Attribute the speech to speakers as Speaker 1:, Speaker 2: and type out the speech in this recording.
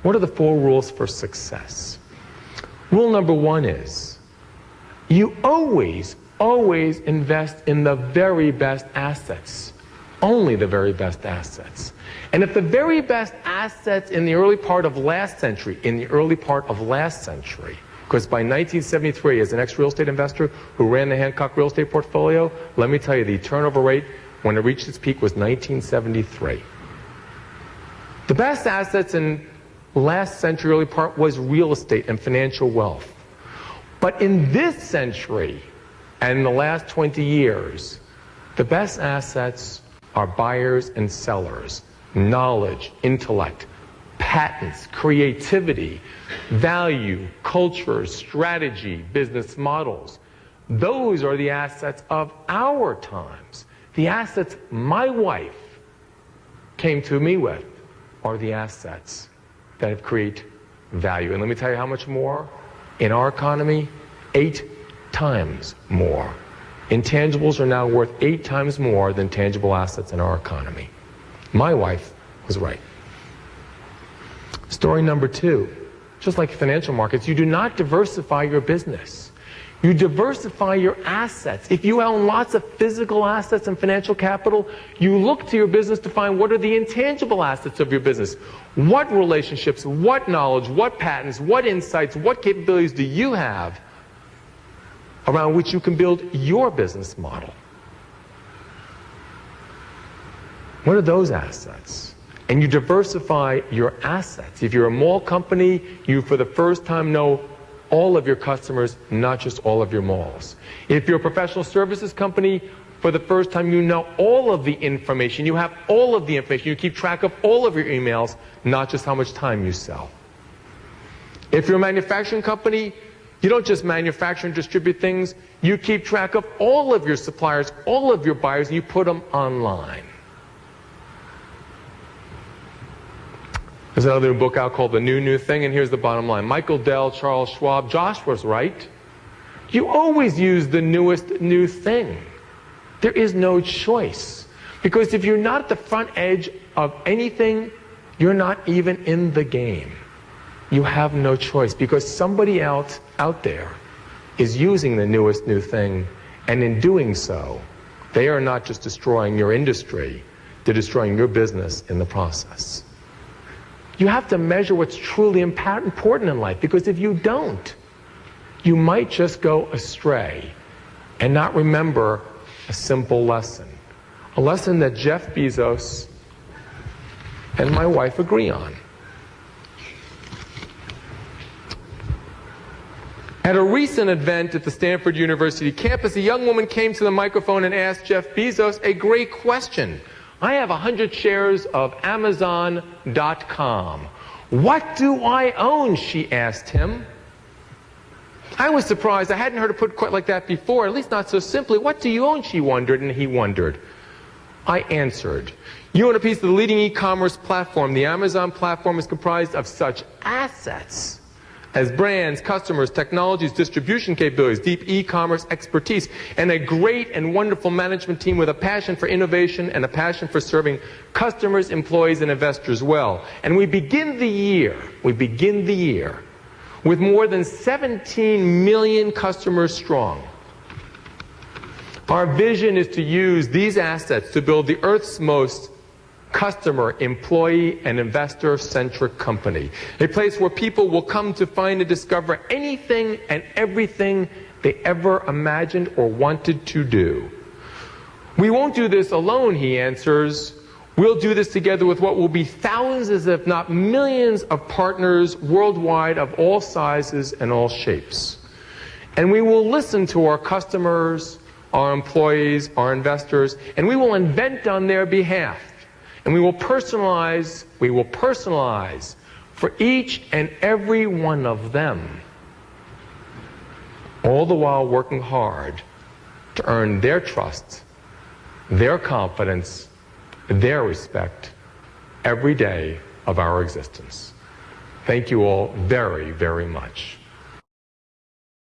Speaker 1: What are the 4 rules for success? Rule number 1 is, you always invest in the very best assets. Only the very best assets. And if the very best assets in the early part of last century, because by 1973, as an ex-real estate investor who ran the Hancock real estate portfolio, let me tell you, the turnover rate when it reached its peak was 1973. The best assets in last century early part was real estate and financial wealth. But in this century, and in the last 20 years, the best assets are buyers and sellers, knowledge, intellect, patents, creativity, value, culture, strategy, business models. Those are the assets of our times. The assets my wife came to me with are the assets that create value. And let me tell you how much more. In our economy, 8 times more. Intangibles are now worth 8 times more than tangible assets in our economy. My wife was right. Story number 2, just like financial markets, you do not diversify your business. You diversify your assets. If you own lots of physical assets and financial capital, you look to your business to find what are the intangible assets of your business. What relationships, what knowledge, what patents, what insights, what capabilities do you have around which you can build your business model? What are those assets? And you diversify your assets. If you're a mall company, you for the first time know all of your customers, not just all of your malls. If you're a professional services company, for the first time you know all of the information. You have all of the information. You keep track of all of your emails, not just how much time you sell. If you're a manufacturing company, you don't just manufacture and distribute things. You keep track of all of your suppliers, all of your buyers, and you put them online. There's another book out called The New Thing, and here's the bottom line. Michael Dell, Charles Schwab, Josh was right. You always use the newest new thing. There is no choice. Because if you're not at the front edge of anything, you're not even in the game. You have no choice because somebody else out there is using the newest new thing, and in doing so, they are not just destroying your industry, they're destroying your business in the process. You have to measure what's truly important in life, because if you don't, you might just go astray and not remember a simple lesson. A lesson that Jeff Bezos and my wife agree on. At a recent event at the Stanford University campus, a young woman came to the microphone and asked Jeff Bezos a great question. I have 100 shares of Amazon.com. What do I own? She asked him. I was surprised. I hadn't heard it put quite like that before, at least not so simply. What do you own? She wondered, and he wondered. I answered, you own a piece of the leading e-commerce platform. The Amazon platform is comprised of such assets as brands, customers, technologies, distribution capabilities, deep e-commerce expertise, and a great and wonderful management team with a passion for innovation and a passion for serving customers, employees, and investors well. And we begin the year with more than 17 million customers strong. Our vision is to use these assets to build the Earth's most customer, employee, and investor-centric company. A place where people will come to find and discover anything and everything they ever imagined or wanted to do. We won't do this alone, he answers. We'll do this together with what will be thousands, if not millions, of partners worldwide of all sizes and all shapes. And we will listen to our customers, our employees, our investors, and we will invent on their behalf. And we will personalize for each and every one of them, all the while working hard to earn their trust, their confidence, their respect every day of our existence. Thank you all very, very much.